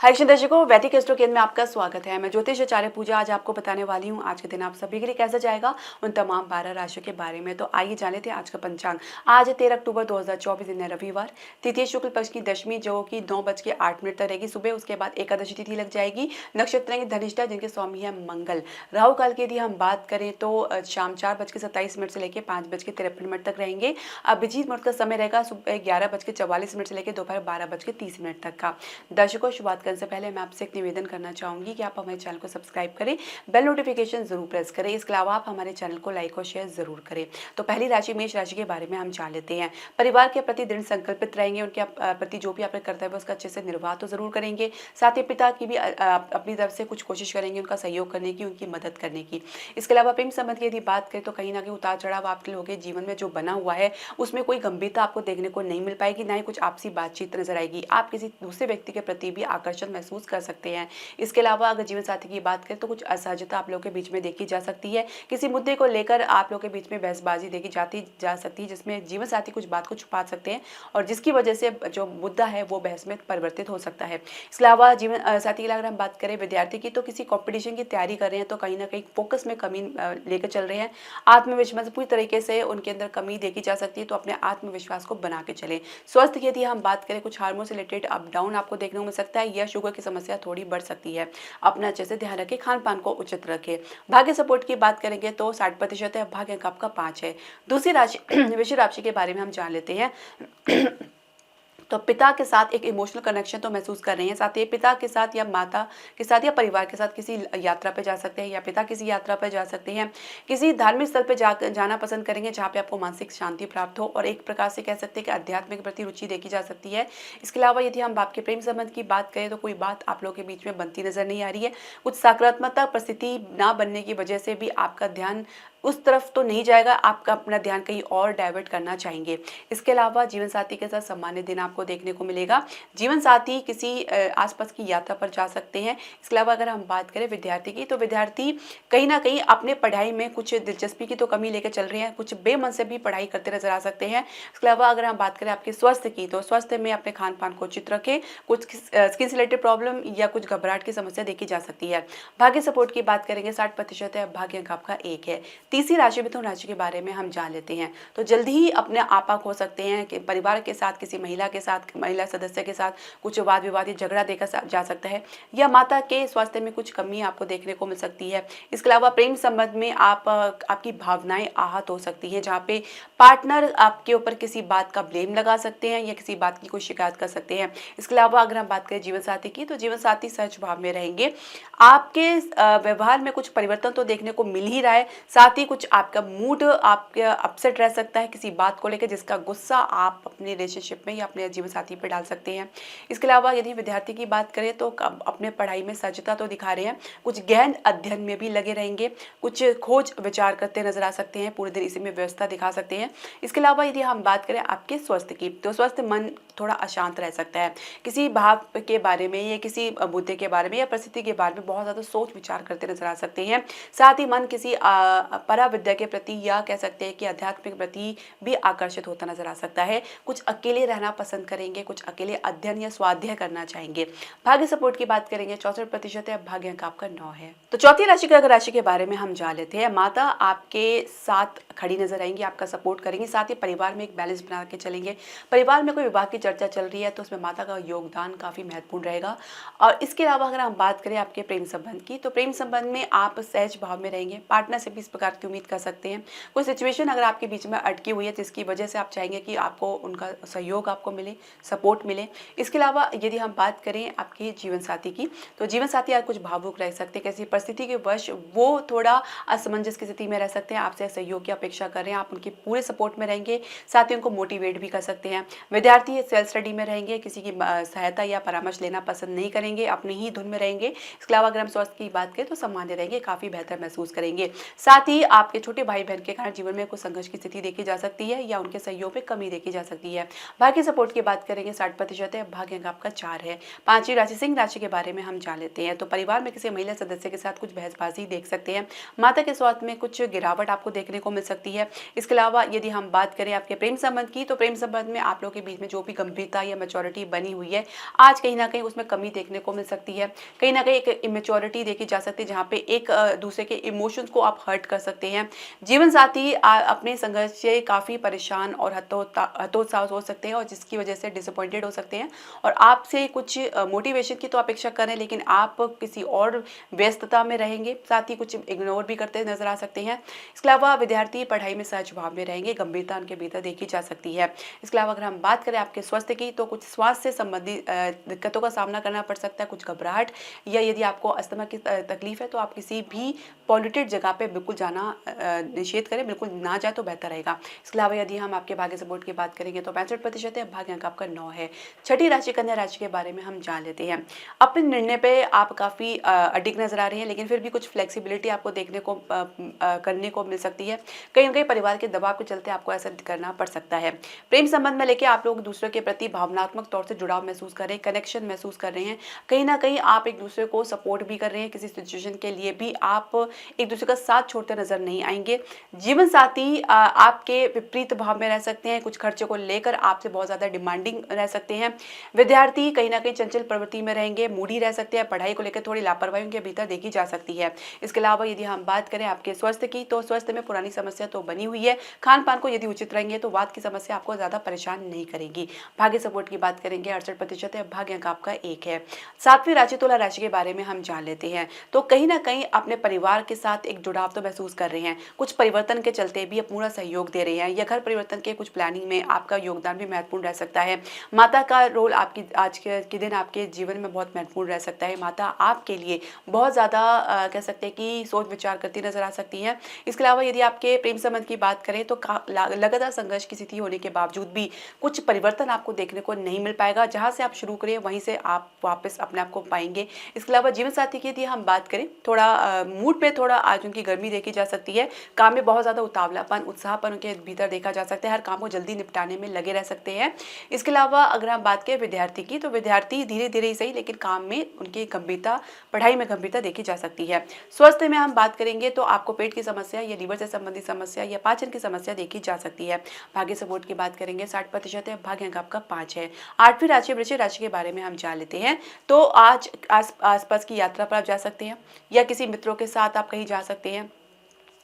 हरिश्चंद्र दर्शकों, वैदिक एस्ट्रो केंद्र में आपका स्वागत है। मैं ज्योतिष आचार्य पूजा आज आपको बताने वाली हूँ आज के दिन आप सभी के लिए कैसा जाएगा उन तमाम 12 राशियों के बारे में। तो आइए जान लेते हैं आज का पंचांग। आज 13 अक्टूबर 2024 दिन है रविवार, तिथि शुक्ल पक्ष की दशमी जो कि 9:08 तक रहेगी सुबह। उसके बाद एकादशी तिथि लग जाएगी। नक्षत्र की धनिष्ठा जिनके स्वामी है मंगल। राहु काल की यदि हम बात करें तो शाम 4:27 से लेकर 5:53 तक रहेंगे। अभिजीत मुहूर्त का समय रहेगा सुबह 11:44 से लेकर दोपहर 12:30 तक का। दर्शकों, शुरुआत करने से पहले मैं आपसे एक निवेदन करना चाहूंगी कि आप हमारे चैनल को सब्सक्राइब करें, बेल नोटिफिकेशन जरूर प्रेस करें। इसके अलावा आप हमारे चैनल को लाइक और शेयर जरूर करें। तो पहली राशि मेष राशि के बारे में हम जान लेते हैं। परिवार के प्रति दृढ़ संकल्पित रहेंगे, उनके प्रति जो भी आपने कर्तव्य है उसका अच्छे से निर्वाह तो जरूर करेंगे। साथ ही पिता की भी अपनी तरफ से कुछ कोशिश करेंगे उनका सहयोग करने की, उनकी मदद करने की। इसके अलावा प्रेम संबंध की यदि बात करें तो कहीं ना कहीं उतार चढ़ाव आपके लोगों के जीवन में जो बना हुआ है उसमें कोई गंभीरता आपको देखने को नहीं मिल पाएगी, ना ही कुछ आपसी बातचीत नजर आएगी। आप किसी दूसरे व्यक्ति के प्रति भी आकर्षण महसूस कर सकते हैं। इसके अलावा अगर जीवन साथी की बात करें तो कुछ असहजता आप लोगों के बीच में देखी जा सकती है। किसी मुद्दे को लेकर आप लोगों के बीच में बहसबाजी देखी जा सकती है, जिसमें जीवन साथी कुछ बात को छुपा सकते हैं और जिसकी वजह से जो मुद्दा है वो बहस में परिवर्तित हो सकता है। इसके अलावा जीवन साथी की अगर हम बात करें विद्यार्थी की, तो किसी कॉम्पिटिशन की तैयारी कर रहे हैं तो कहीं ना कहीं फोकस में कमी लेकर चल रहे हैं। आत्मविश्वास पूरी तरीके से उनके अंदर कमी देखी जा सकती है, तो अपने आत्मविश्वास को बना के चलें। स्वास्थ्य की यदि हम बात करें, कुछ हार्मोन से रिलेटेड अप डाउन आपको देखने को मिल सकता है या शुगर की समस्या थोड़ी बढ़ सकती है। अपना अच्छे से ध्यान रखें, खान पान को उचित रखें। भाग्य सपोर्ट की बात करेंगे तो 60% है, भाग्य अंक आपका 5 है। दूसरी राशि वृश्चिक राशि के बारे में हम जान लेते हैं। तो पिता के साथ एक इमोशनल कनेक्शन तो महसूस कर रहे हैं। साथ ही पिता के साथ या माता के साथ या परिवार के साथ किसी यात्रा पे जा सकते हैं, या पिता किसी यात्रा पर जा सकते हैं। किसी धार्मिक स्थल पे जाना पसंद करेंगे जहाँ पे आपको मानसिक शांति प्राप्त हो और एक प्रकार से कह सकते हैं कि अध्यात्म के प्रति रुचि देखी जा सकती है। इसके अलावा यदि हम आपके प्रेम संबंध की बात करें तो कोई बात आप लोगों के बीच में बनती नजर नहीं आ रही है। कुछ सकारात्मकता परिस्थिति ना बनने की वजह से भी आपका ध्यान उस तरफ तो नहीं जाएगा, आपका अपना ध्यान कहीं और डाइवर्ट करना चाहेंगे। इसके अलावा जीवन साथी के साथ सामान्य दिन आपको देखने को मिलेगा। जीवन साथी किसी आसपास की यात्रा पर जा सकते हैं। इसके अलावा अगर हम बात करें विद्यार्थी की, तो विद्यार्थी कहीं ना कहीं अपने पढ़ाई में कुछ दिलचस्पी की तो कमी लेकर चल रहे हैं, कुछ बेमन से भी पढ़ाई करते नजर आ सकते हैं। इसके अलावा अगर हम बात करें आपके स्वास्थ्य की, तो स्वास्थ्य में अपने खान पान को उचित रखें। कुछ स्किन से रिलेटेड प्रॉब्लम या कुछ घबराहट की समस्या देखी जा सकती है। भाग्य सपोर्ट की बात करेंगे 60% है, भाग्य अंक आपका 1 है। तीसरी राशि मिथुन राशि के बारे में हम जान लेते हैं। तो जल्दी ही अपने आपा खो सकते हैं कि परिवार के साथ किसी महिला के साथ, महिला सदस्य के साथ कुछ वाद विवाद या झगड़ा देखा जा सकता है, या माता के स्वास्थ्य में कुछ कमी आपको देखने को मिल सकती है। इसके अलावा प्रेम संबंध में आपकी भावनाएं आहत हो सकती है, जहाँ पे पार्टनर आपके ऊपर किसी बात का ब्लेम लगा सकते हैं या किसी बात की कोई शिकायत कर सकते हैं। इसके अलावा अगर हम बात करें जीवन साथी की, तो जीवन साथी सहज भाव में रहेंगे। आपके व्यवहार में कुछ परिवर्तन तो देखने को मिल ही रहा है। साथ ही कुछ आपका मूड आपके अपसेट रह सकता है किसी बात को लेकर, जिसका गुस्सा आप अपने रिलेशनशिप में या अपने जीवन साथी पर डाल सकते हैं। इसके अलावा यदि विद्यार्थी की बात करें तो अपने पढ़ाई में सजगता तो दिखा रहे हैं, कुछ गहन अध्ययन में भी लगे रहेंगे, कुछ खोज विचार करते नजर आ सकते हैं, पूरे दिन इसी में व्यवस्था दिखा सकते हैं। इसके अलावा यदि हम बात करें आपके स्वास्थ्य की, तो स्वास्थ्य मन थोड़ा अशांत रह सकता है। किसी भाव के बारे में या किसी मुद्दे के बारे में या परिस्थिति के बारे में बहुत ज़्यादा सोच विचार करते नजर आ सकते हैं। साथ ही मन किसी पराविद्या के प्रति या कह सकते हैं कि अध्यात्म के प्रति भी आकर्षित होता नजर आ सकता है। कुछ अकेले रहना पसंद करेंगे, कुछ अकेले अध्ययन या स्वाध्याय करना चाहेंगे। भाग्य सपोर्ट की बात करेंगे 64% है, भाग्य अंक आपका 9 है। तो चौथी राशि का राशि के बारे में हम जान लेते हैं। माता आपके साथ खड़ी नजर आएंगी, आपका सपोर्ट करेंगी। साथ ही परिवार में एक बैलेंस बना के चलेंगे। परिवार में कोई विवाह की चर्चा चल रही है तो उसमें माता का योगदान काफी महत्वपूर्ण रहेगा। और इसके अलावा अगर हम बात करें आपके प्रेम संबंध की, तो प्रेम संबंध में आप सहज भाव में रहेंगे। पार्टनर से भी इस प्रकार की उम्मीद कर सकते हैं। कोई सिचुएशन अगर आपके बीच में अटकी हुई है जिसकी वजह से आप चाहेंगे कि आपको उनका सहयोग आपको मिले, सपोर्ट मिले। इसके अलावा यदि हम बात करें आपके जीवन साथी की, तो जीवन साथी यार कुछ भावुक रह सकते हैं, किसी परिस्थिति के वश वो थोड़ा असमंजस की स्थिति में रह सकते हैं, आपसे सहयोग की अपेक्षा कर रहे हैं, आप उनके पूरे सपोर्ट में रहेंगे। साथ ही उनको मोटिवेट भी कर सकते हैं। विद्यार्थी सेल्फ स्टडी में रहेंगे, किसी की सहायता या परामर्श लेना पसंद नहीं करेंगे, अपनी ही धुन में रहेंगे। इसके अलावा अगर हम स्वास्थ्य की बात करें तो सामान्य रहेंगे, काफी बेहतर महसूस करेंगे। साथ ही आपके छोटे भाई बहन के कारण जीवन में कुछ संघर्ष की स्थिति देखी जा सकती है या उनके सहयोग में कमी देखी जा सकती है। भाग्य सपोर्ट की बात करेंगे 60% है, भाग्य अंक आपका 4 है। पांचवी राशि सिंह राशि के बारे में हम जान लेते हैं। तो परिवार में किसी महिला सदस्य के साथ कुछ बहसबाजी देख सकते हैं। माता के स्वास्थ्य में कुछ गिरावट आपको देखने को मिल सकती है। इसके अलावा यदि हम बात करें आपके प्रेम संबंध की, तो प्रेम संबंध में आप लोगों के बीच में जो भी गंभीरता या मैच्योरिटी बनी हुई है, आज कहीं ना कहीं उसमें कमी देखने को मिल सकती है। कहीं ना कहीं एक इमेच्योरिटी देखी जा सकती है, जहाँ पे एक दूसरे के इमोशंस को आप हर्ट कर सकते हैं। जीवन साथी अपने संघर्ष से काफ़ी परेशान और हतोत्साह हो सकते हैं और जिसकी वजह से डिसअपॉइंटेड हो सकते हैं और आपसे कुछ मोटिवेशन की तो अपेक्षा करें, लेकिन आप किसी और व्यस्तता में रहेंगे। साथ ही कुछ इग्नोर भी करते नजर आ सकते हैं। इसके अलावा विद्यार्थी पढ़ाई में सहज भाव में रहेंगे, गंभीरता उनके भीतर देखी जा सकती है। इसके अलावा अगर हम बात करें आपके स्वास्थ्य की, तो कुछ स्वास्थ्य से संबंधित दिक्कतों का सामना करना पड़ सकता है, कुछ घबराहट या यदि आपको अस्थमा की तकलीफ है तो आप किसी भी पॉल्यूटेड जगह पे बिल्कुल जाना निषेध करें, बिल्कुल ना जाए तो बेहतर रहेगा। इसके अलावा यदि हम आपके भाग्य सपोर्ट की बात करेंगे तो 65% है, भाग्य अंक आपका 9 है। छठी राशि कन्या राशि के बारे में हम जान लेते हैं। अपने निर्णय पे आप काफ़ी अडिग नजर आ रही हैं, लेकिन फिर भी कुछ फ्लेक्सिबिलिटी आपको देखने को करने को मिल सकती है। कहीं ना कहीं परिवार के दबाव के चलते आपको ऐसा करना पड़ सकता है। प्रेम संबंध में लेके आप लोग दूसरे के प्रति भावनात्मक तौर से जुड़ाव महसूस कर रहे हैं, कनेक्शन महसूस कर रहे हैं। कहीं ना कहीं आप एक दूसरे को सपोर्ट भी कर रहे हैं, किसी सिचुएशन के लिए भी आप एक दूसरे का साथ छोड़ते नजर नहीं आएंगे। जीवन साथी आपके विपरीत भाव में रह सकते हैं, कुछ खर्चे को लेकर आपसे बहुत ज्यादा डिमांडिंग रह सकते हैं। विद्यार्थी कहीं ना कहीं चंचल प्रवृत्ति में रहेंगे, मूडी रह सकते हैं, पढ़ाई को लेकर थोड़ी लापरवाही उनके भीतर देखी जा सकती है। इसके अलावा यदि हम बात करें आपके स्वास्थ्य की, तो स्वास्थ्य में पुरानी समस्या तो बनी हुई है। खान पान को यदि उचित रहेंगे तो वात की समस्या आपको ज्यादा परेशान नहीं करेगी। भाग्य सपोर्ट की बात करेंगे 68% है, भाग्य अंक आपका 1 है। सातवीं राशि तुला राशि के बारे में हम जान लेते हैं। तो कहीं ना कहीं अपने परिवार के साथ एक जुड़ाव तो महसूस कर रहे हैं, कुछ परिवर्तन के चलते भी पूरा सहयोग दे रहे हैं या घर परिवर्तन के कुछ प्लानिंग में आपका योगदान भी महत्वपूर्ण रह सकता है। माता का रोल आपकी आज के दिन आपके जीवन में बहुत महत्वपूर्ण रह सकता है। माता आपके लिए बहुत ज़्यादा कह सकते हैं कि सोच विचार करती नजर आ सकती हैं। इसके अलावा यदि आपके प्रेम संबंध की बात करें तो लगातार संघर्ष की स्थिति होने के बावजूद भी कुछ परिवर्तन आपको देखने को नहीं मिल पाएगा। जहाँ से आप शुरू करें वहीं से आप वापस अपने आप को पाएंगे। इसके अलावा जीवन साथी की यदि हम बात करें, थोड़ा मूड पे थोड़ा आज उनकी गर्मी देखी जा सकती है। काम में बहुत ज़्यादा उतावलापन, उत्साहपन उनके भीतर देखा जा सकता है, हर काम को जल्दी निपटाने में लगे रह सकते हैं। इसके अलावा अगर हम बात करें विद्यार्थी की, तो विद्यार्थी धीरे धीरे ही सही लेकिन काम में उनकी गंभीरता, पढ़ाई में गंभीरता देखी जा सकती है। स्वास्थ्य में हम बात करेंगे तो आपको पेट की समस्या या लीवर से संबंधित समस्या या पाचन की समस्या देखी जा सकती है। भाग्य सपोर्ट की बात करेंगे 60% है, भाग्य अंक आपका 5 है। आठवीं राशि वृश्चिक राशि के बारे में हम जान लेते हैं। तो आज आसपास की यात्रा पर आप जा सकते हैं या किसी मित्रों के साथ आप कहीं जा सकते हैं।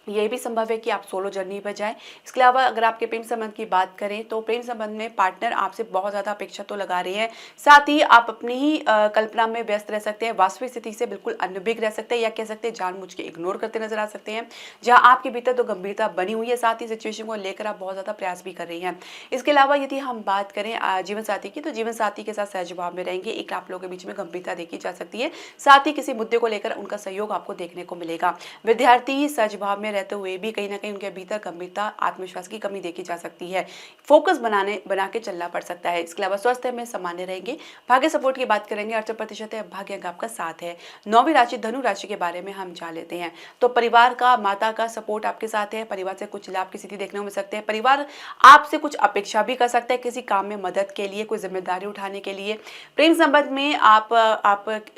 ये भी संभव है कि आप सोलो जर्नी पर जाएं। इसके अलावा अगर आपके प्रेम संबंध की बात करें तो प्रेम संबंध में पार्टनर आपसे बहुत ज़्यादा अपेक्षा तो लगा रहे हैं, साथ ही आप अपनी ही कल्पना में व्यस्त रह सकते हैं, वास्तविक स्थिति से बिल्कुल अनभिज्ञ रह सकते हैं या कह सकते हैं जानबूझ के इग्नोर करते नजर आ सकते हैं। जहाँ आपके भीतर तो गंभीरता बनी हुई है, साथ ही सिचुएशन को लेकर आप बहुत ज़्यादा प्रयास भी कर रही हैं। इसके अलावा यदि हम बात करें जीवन साथी की, तो जीवन साथी के साथ सहज भाव में रहेंगे, एक आप लोगों के बीच में गंभीरता देखी जा सकती है, साथ ही किसी मुद्दे को लेकर उनका सहयोग आपको देखने को मिलेगा। विद्यार्थी सहज भाव में रहते हुए भी कहीं ना कहीं उनके भीतर गंभीरता, आत्मविश्वास की कमी देखी जा सकती है, फोकस बना के चलना पड़ सकता है। इसके अलावा स्वास्थ्य में सामान्य रहेंगे। भाग्य सपोर्ट की बात करेंगे 68% है, भाग्य अंक आपका 7 है। नौवीं राशि धनु राशि के बारे में हम जान लेते हैं। तो परिवार का, माता का सपोर्ट आपके साथ है, परिवार से कुछ लाभ की स्थिति देखने को मिल सकते हैं। परिवार आपसे कुछ अपेक्षा भी कर सकता है किसी काम में मदद के लिए, कोई जिम्मेदारी उठाने के लिए। प्रेम संबंध में आप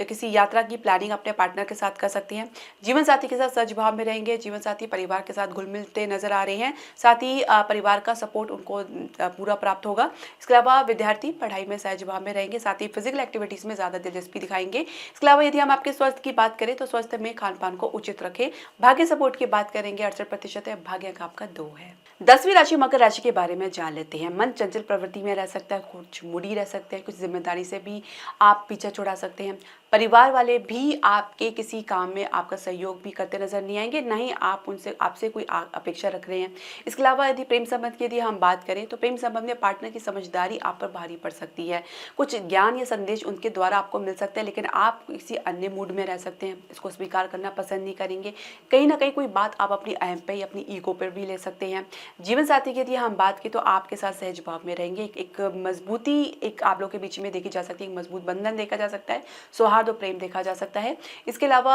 किसी यात्रा की प्लानिंग अपने पार्टनर के साथ कर सकती हैं। जीवन साथी के साथ सहज भाव में रहेंगे, जीवन साथी परिवार के साथ घुल मिलते नजर आ रहे हैं, साथ ही परिवार का सपोर्ट उनको पूरा प्राप्त होगा। इसके अलावा विद्यार्थी पढ़ाई में सहज भाव में रहेंगे, साथ ही फिजिकल एक्टिविटीज में ज्यादा दिलचस्पी दिखाएंगे। इसके अलावा यदि हम आपके स्वास्थ्य की बात करें तो स्वास्थ्य में खान पान को उचित रखें। भाग्य सपोर्ट की बात करेंगे 68% है, भाग्य अंक आपका 2 है। 10वीं राशि मकर राशि के बारे में जान लेते हैं। मन चंचल प्रवृत्ति में रह सकता है, कुछ मूडी रह सकते हैं, कुछ जिम्मेदारी से भी आप पीछा छुड़ा सकते हैं। परिवार वाले भी आपके किसी काम में आपका सहयोग भी करते नजर नहीं आएंगे, ना ही आप आपसे कोई अपेक्षा रख रहे हैं। इसके अलावा यदि प्रेम संबंध की यदि हम बात करें तो प्रेम संबंध में पार्टनर की समझदारी आप पर भारी पड़ सकती है, कुछ ज्ञान या संदेश उनके द्वारा आपको मिल सकता है, लेकिन आप किसी अन्य मूड में रह सकते हैं, इसको स्वीकार करना पसंद नहीं करेंगे। कहीं ना कहीं कोई बात आप अपनी अहम पे या अपनी ईगो पर भी ले सकते हैं। जीवन साथी की यदि हम बात की तो आपके साथ सहज भाव में रहेंगे, एक मजबूती एक आप लोग के बीच में देखी जा सकती है, एक मजबूत बंधन देखा जा सकता है, सौहार्द सौहार्द और प्रेम देखा जा सकता है। इसके अलावा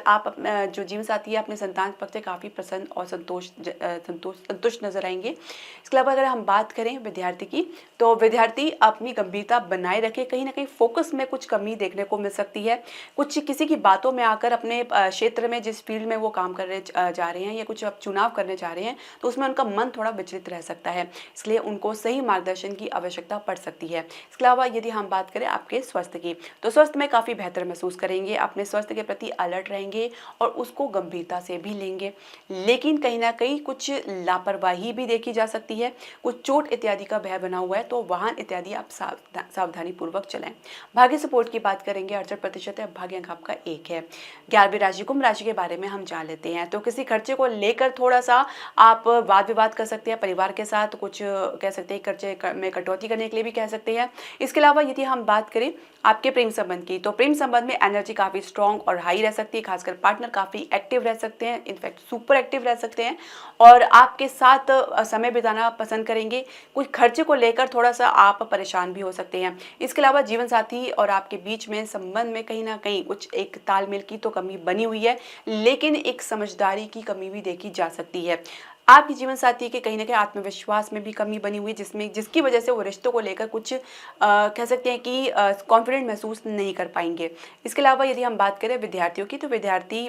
आप जो जीवन साथी है अपने संतान पक्ष से काफ़ी प्रसन्न और संतुष्ट नजर आएंगे। इसके अलावा अगर हम बात करें विद्यार्थी की, तो विद्यार्थी अपनी गंभीरता बनाए रखे, कहीं ना कहीं फोकस में कुछ कमी देखने को मिल सकती है। कुछ किसी की बातों में आकर अपने क्षेत्र में जिस फील्ड में वो काम करने जा रहे हैं या कुछ अब चुनाव करने जा रहे हैं, तो उसमें उनका मन थोड़ा विचलित रह सकता है, इसलिए उनको सही मार्गदर्शन की आवश्यकता पड़ सकती है। इसके अलावा यदि हम बात करें आपके स्वास्थ्य की, तो स्वास्थ्य में काफ़ी बेहतर महसूस करेंगे, अपने स्वास्थ्य के प्रति अलर्ट रहेंगे और उसको गंभीरता से भी लेंगे। लेकिन कहीं ना कहीं कुछ लापरवाही भी देखी जा सकती है, कुछ चोट इत्यादि का भय बना हुआ है, तो वाहन इत्यादि आप सावधानी पूर्वक चलाएं। भाग्य सपोर्ट की बात करेंगे, 68% है, भाग्य अंक आपका 1 है। 11वीं राशि कुंभ राशि के बारे में हम जान लेते हैं। तो किसी खर्चे को लेकर थोड़ा सा आप वाद विवाद कर सकते हैं परिवार के साथ, कुछ कह सकते हैं खर्चे में कटौती करने के लिए भी कह सकते हैं। इसके अलावा यदि हम बात करें आपके प्रेम संबंध की, तो प्रेम संबंध में एनर्जी काफ़ी स्ट्रॉन्ग और हाई रह सकती है, खासकर पार्टनर काफ़ी एक्टिव रह सकते हैं, इनफैक्ट सुपर एक्टिव रह सकते हैं और आपके साथ समय बिताना पसंद करेंगे। कुछ खर्चे को लेकर थोड़ा सा आप परेशान भी हो सकते हैं। इसके अलावा जीवन साथी और आपके बीच में संबंध में कहीं ना कहीं कुछ एक तालमेल की तो कमी बनी हुई है, लेकिन एक समझदारी की कमी भी देखी जा सकती है। आपके जीवन साथी के कहीं ना कहीं आत्मविश्वास में भी कमी बनी हुई है, जिसकी वजह से वो रिश्तों को लेकर कुछ कह सकते हैं कि कॉन्फिडेंट महसूस नहीं कर पाएंगे। इसके अलावा यदि हम बात करें विद्यार्थियों की, तो विद्यार्थी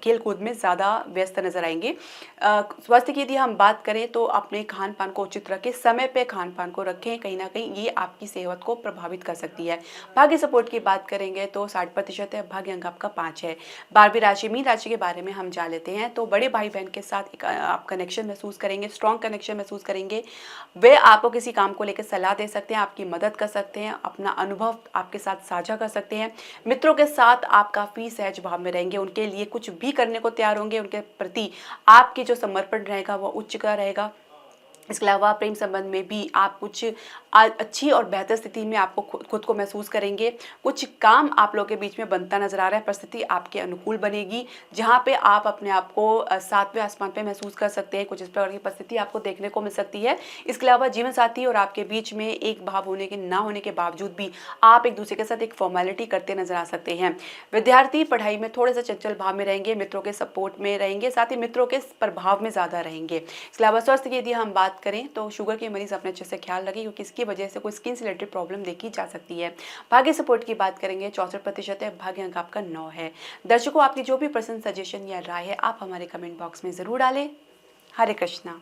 खेल कूद में ज़्यादा व्यस्त नजर आएंगे। स्वास्थ्य की यदि हम बात करें, तो अपने खान पान को उचित रखें, समय पे खान पान को रखें, कहीं ना कहीं ये आपकी सेहत को प्रभावित कर सकती है। भाग्य सपोर्ट की बात करेंगे तो 60% है, भाग्य अंक आपका 5 है। 12वीं राशि मीन राशि के बारे में हम जान लेते हैं। तो बड़े भाई बहन के साथ एक आप कनेक्शन महसूस करेंगे, स्ट्रॉन्ग कनेक्शन महसूस करेंगे। वे आपको किसी काम को लेकर सलाह दे सकते हैं, आपकी मदद कर सकते हैं, अपना अनुभव आपके साथ साझा कर सकते हैं। मित्रों के साथ आप काफ़ी सहज भाव में रहेंगे, उनके लिए कुछ भी करने को तैयार होंगे, उनके प्रति आपकी जो समर्पण रहेगा वो उच्च का रहेगा। इसके अलावा प्रेम संबंध में भी आप कुछ अच्छी और बेहतर स्थिति में आपको खुद को महसूस करेंगे। कुछ काम आप लोगों के बीच में बनता नजर आ रहा है, परिस्थिति आपके अनुकूल बनेगी, जहां पे आप अपने आप को सातवें आसमान पे महसूस कर सकते हैं। कुछ इस प्रकार की परिस्थिति आपको देखने को मिल सकती है। इसके अलावा जीवन साथी और आपके बीच में एक भाव होने के ना होने के बावजूद भी आप एक दूसरे के साथ एक फॉर्मेलिटी करते नजर आ सकते हैं। विद्यार्थी पढ़ाई में थोड़े से चंचल भाव में रहेंगे, मित्रों के सपोर्ट में रहेंगे, साथ ही मित्रों के प्रभाव में ज़्यादा रहेंगे। इसके अलावा स्वास्थ्य की यदि हम बात करें, तो शुगर के मरीज अपने अच्छे से ख्याल रखें, क्योंकि इसकी वजह से कोई स्किन से रिलेटेड प्रॉब्लम देखी जा सकती है। भाग्य सपोर्ट की बात करेंगे, 64% है, भाग्य अंक आपका 9 है। दर्शकों, आपकी जो भी पर्सनल सजेशन या राय है आप हमारे कमेंट बॉक्स में ज़रूर डालें। हरे कृष्णा।